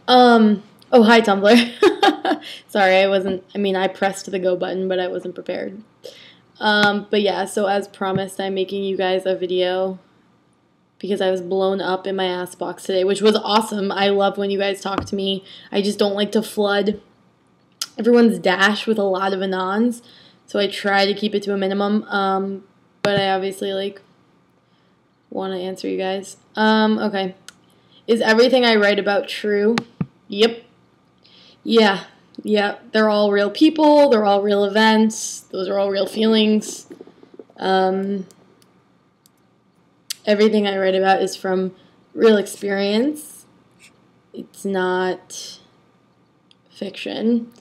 Oh, hi, Tumblr. Sorry, I pressed the go button, but I wasn't prepared. But yeah, so as promised, I'm making you guys a video because I was blown up in my ass box today, which was awesome. I love when you guys talk to me. I just don't like to flood everyone's dash with a lot of anons, so I try to keep it to a minimum. But I obviously, want to answer you guys. Okay. Is everything I write about true? Yep. Yeah. Yeah. They're all real people. They're all real events. Those are all real feelings. Everything I write about is from real experience. It's not fiction.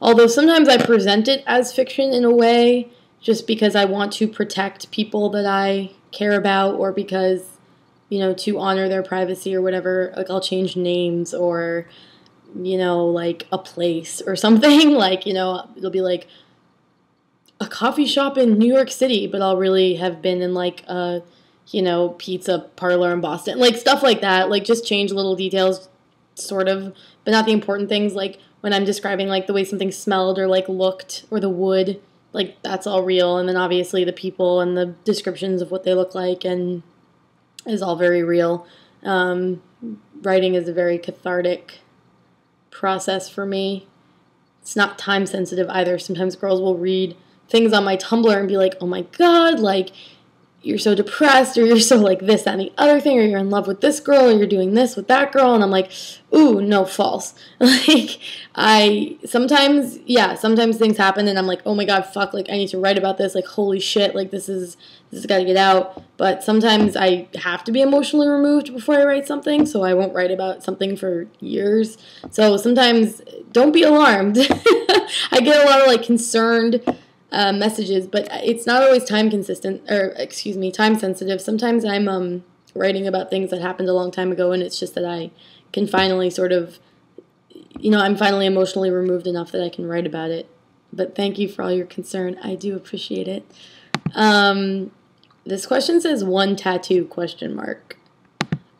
Although sometimes I present it as fiction in a way just because I want to protect people that I care about, or because, to honor their privacy or whatever. Like, I'll change names, or, a place or something. It'll be like a coffee shop in New York City, but I'll really have been in a pizza parlor in Boston. Stuff like that. Just change little details, sort of, but not the important things. When I'm describing, the way something smelled or, looked, or the wood, that's all real. And then, obviously, the people and the descriptions of what they look like and is all very real. Writing is a very cathartic process for me. It's not time sensitive either. Sometimes girls will read things on my Tumblr and be like, oh my god, you're so depressed, or you're so this, that, and the other thing, or you're in love with this girl, or you're doing this with that girl, and I'm like, ooh, no, false. Sometimes things happen, and I'm like, oh my god, fuck, I need to write about this, holy shit, this is gotta get out. But sometimes I have to be emotionally removed before I write something, so I won't write about something for years. So sometimes, don't be alarmed. I get a lot of concerned messages, but it's not always time sensitive. Sometimes I'm writing about things that happened a long time ago, and it's just that I can finally sort of, I'm finally emotionally removed enough that I can write about it. But thank you for all your concern. I do appreciate it. This question says 1 tattoo, ?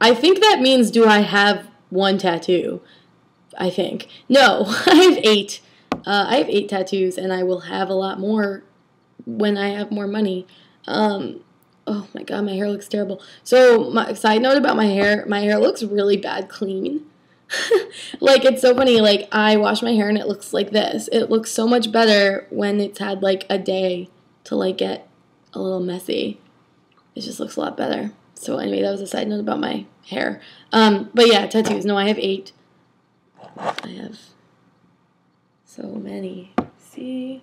I think that means, do I have 1 tattoo? I think. No, I have 8. I have 8 tattoos, and I will have a lot more when I have more money. Oh my god, my hair looks terrible. So, side note about my hair looks really bad clean. It's so funny, I wash my hair and it looks like this. It looks so much better when it's had, a day to, get a little messy. It just looks a lot better. So, anyway, that was a side note about my hair. But yeah, tattoos. No, I have 8. I have so many. See?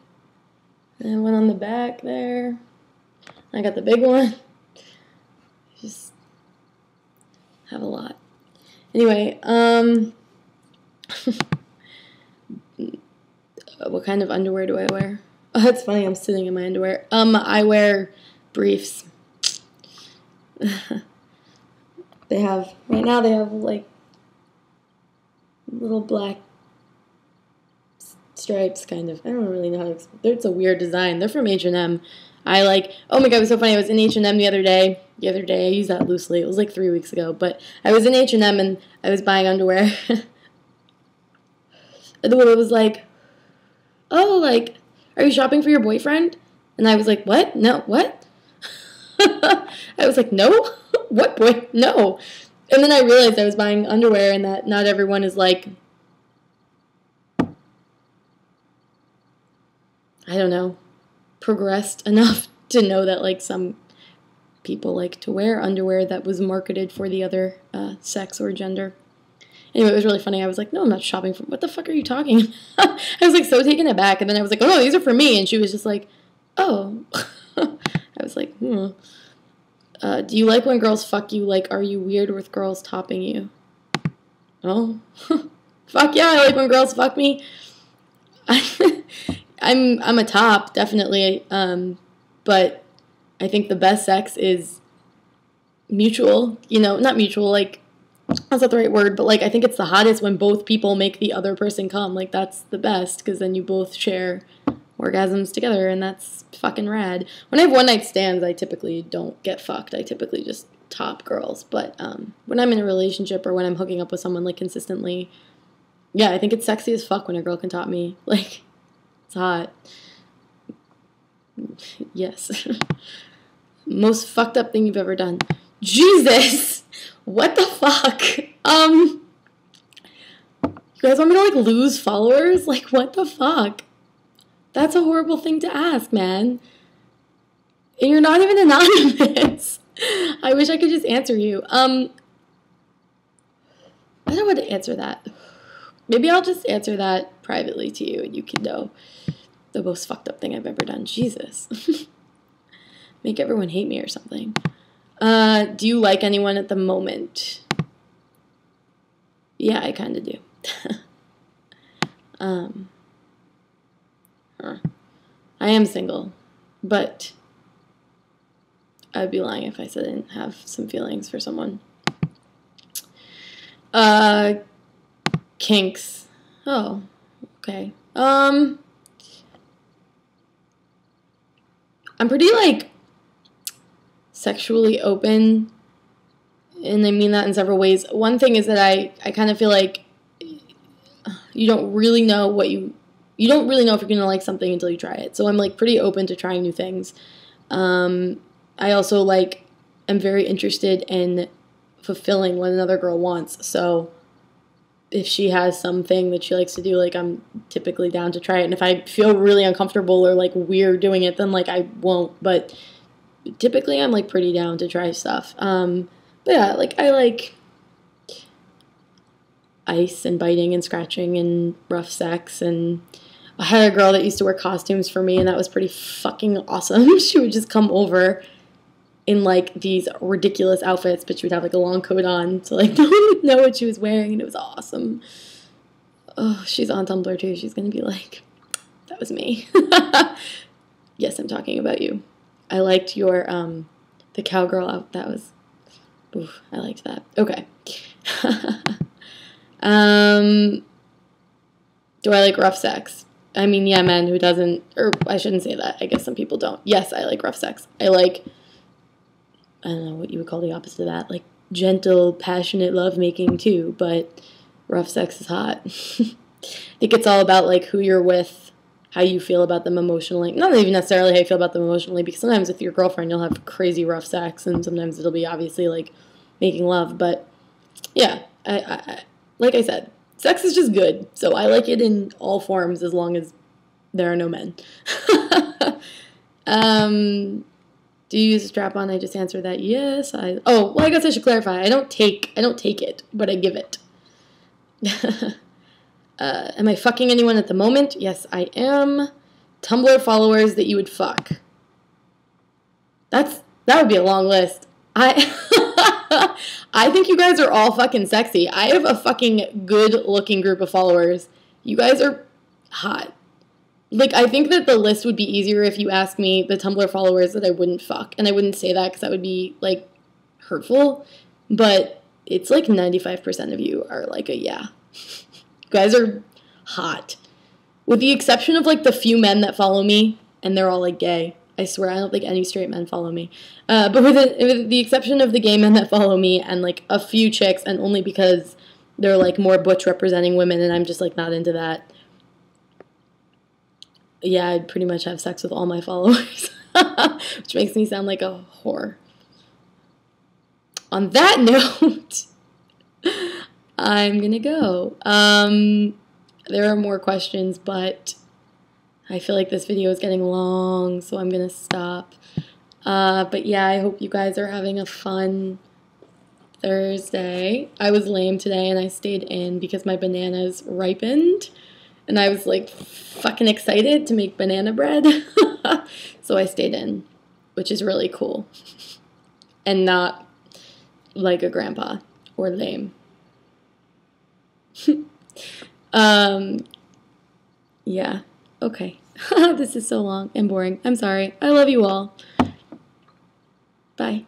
And one on the back there. I got the big one. Just have a lot. Anyway, what kind of underwear do I wear? Oh, that's funny, I'm sitting in my underwear. I wear briefs. Right now they have little black stripes, kind of. I don't really know how to explain. It's a weird design. They're from H&M. Oh my god, it was so funny. I was in H&M the other day. I use that loosely. It was 3 weeks ago. But I was in H&M and I was buying underwear. And the woman was like, oh, are you shopping for your boyfriend? And I was like, what? No, what? I was like, no? What boy? No. And then I realized I was buying underwear and that not everyone is I don't know, progressed enough to know that some people like to wear underwear that was marketed for the other sex or gender. Anyway, it was really funny. I was like, no, I'm not shopping for... What the fuck are you talking about? I was so taken aback, and then I was like, oh no, these are for me. And she was just like, oh. I was like, do you like when girls fuck you? Are you weird with girls topping you? Oh. Fuck yeah, I like when girls fuck me. I'm a top, definitely, but I think the best sex is mutual, not mutual, that's not the right word, but I think it's the hottest when both people make the other person come. That's the best, because then you both share orgasms together, and that's fucking rad. When I have one night stands, I typically don't get fucked. I typically just top girls, but when I'm in a relationship or when I'm hooking up with someone like consistently, yeah, I think it's sexy as fuck when a girl can top me. Like, it's hot. Yes. Most fucked up thing you've ever done. Jesus! What the fuck? You guys want me to, like, lose followers? Like, what the fuck? That's a horrible thing to ask, man. And you're not even anonymous. I wish I could just answer you. I don't know how to answer that. Maybe I'll just answer that privately to you and you can know the most fucked up thing I've ever done. Jesus. Make everyone hate me or something. Do you like anyone at the moment? Yeah, I kind of do. I am single, but I'd be lying if I said I didn't have some feelings for someone. Kinks. Oh, okay. I'm pretty, like, sexually open, and I mean that in several ways. One thing is that I kind of feel like you don't really know you don't really know if you're going to like something until you try it. So I'm, like, pretty open to trying new things. I also, like, am very interested in fulfilling what another girl wants. So if she has something that she likes to do, like, I'm typically down to try it. And if I feel really uncomfortable or, like, weird doing it, then, like, I won't. But typically I'm, like, pretty down to try stuff. But yeah, like, I like ice and biting and scratching and rough sex. And I had a girl that used to wear costumes for me, and that was pretty fucking awesome. She would just come over in, like, these ridiculous outfits, but she would have, like, a long coat on, so, like, no one would know what she was wearing, and it was awesome. Oh, she's on Tumblr, too. She's gonna be like, that was me. Yes, I'm talking about you. I liked your, the cowgirl out. That was, oof, I liked that. Okay. Do I like rough sex? I mean, yeah, man, who doesn't, or I shouldn't say that. I guess some people don't. Yes, I like rough sex. I like, I don't know what you would call the opposite of that, like gentle, passionate lovemaking too, but rough sex is hot. I think it's all about, like, who you're with, how you feel about them emotionally. Not even necessarily how you feel about them emotionally, because sometimes with your girlfriend you'll have crazy rough sex, and sometimes it'll be obviously, like, making love. But yeah, I like I said, sex is just good, so I like it in all forms as long as there are no men. Do you use a strap-on? I just answered that. Yes. Oh, well, I guess I should clarify. I don't take it, but I give it. Am I fucking anyone at the moment? Yes, I am. Tumblr followers that you would fuck. That would be a long list. I think you guys are all fucking sexy. I have a fucking good-looking group of followers. You guys are hot. Like, I think that the list would be easier if you asked me the Tumblr followers that I wouldn't fuck. And I wouldn't say that because that would be, like, hurtful. But it's like 95% of you are like a yeah. You guys are hot. With the exception of, like, the few men that follow me, and they're all, like, gay. I swear, I don't think any straight men follow me. But with the exception of the gay men that follow me and, like, a few chicks, and only because they're, like, more butch representing women, and I'm just, like, not into that. Yeah, I'd pretty much have sex with all my followers, which makes me sound like a whore. On that note, I'm gonna go. There are more questions, but I feel like this video is getting long, so I'm gonna stop. But yeah, I hope you guys are having a fun Thursday. I was lame today and I stayed in because my bananas ripened. And I was, like, fucking excited to make banana bread. So I stayed in, which is really cool. And not like a grandpa or lame. Yeah. Okay. This is so long and boring. I'm sorry. I love you all. Bye.